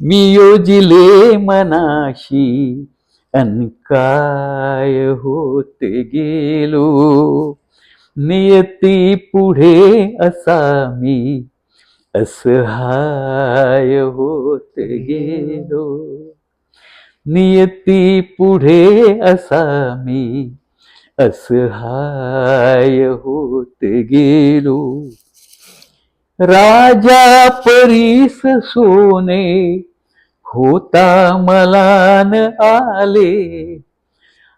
मी योजिले मनाशी अन काय होत गेलो. नियती पुढे असा मी असहाय होत गेलो. नियती पुढे असा मी असहाय होत गेलो. राजा परीस सोने होता मला न आले.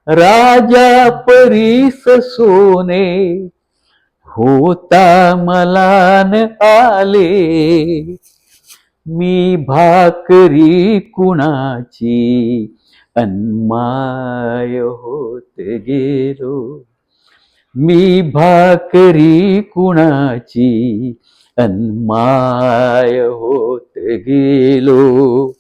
राजा परीस सोने होता मला न आले. मी भाकरी कुणाची अन्माय होत गेलो. मी भाकरी कुणाची अन्माय होत गेलो.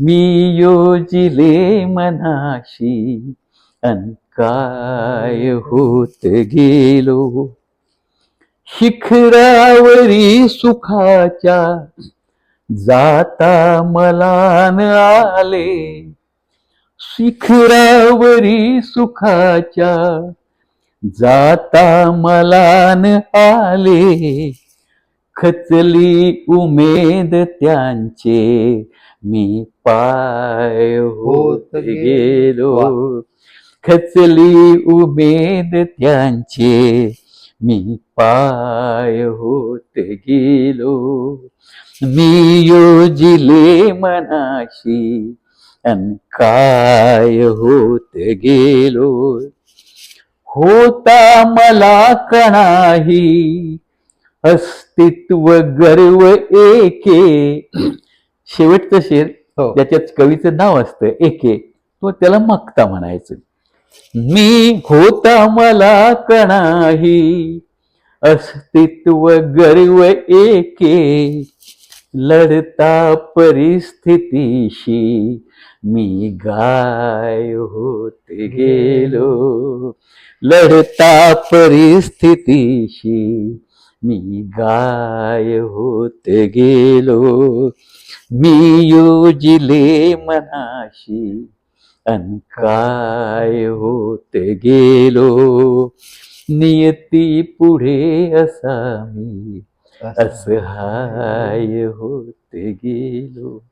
मी योजिले मनाशी अन काय होत गेलो. शिखरावरी सुखाच्या जाता मला न आले. शिखरावरी सुखाच्या जाता मला न आले. खचली उमेद त्यांचे मी पाय होत गेलो. खचली उमेद त्यांचे मी पाय होत गेलो. मी योजिले मनाशी अन काय होत गेलो. होता मला कणाही अस्तित्व गर्व एके. शेवटचं शेर त्याच्यात कवीचं नाव असतं एके, तो त्याला मागता म्हणायचं. मी होता मला कणाही अस्तित्व गर्व एके. लढता परिस्थितीशी मी गाय होत गेलो. लढता परिस्थितीशी मी गाय होत गेलो. मी योजिले मनाशी अन काय होत गेलो. नियती पुढे असा मी असहाय होत गेलो.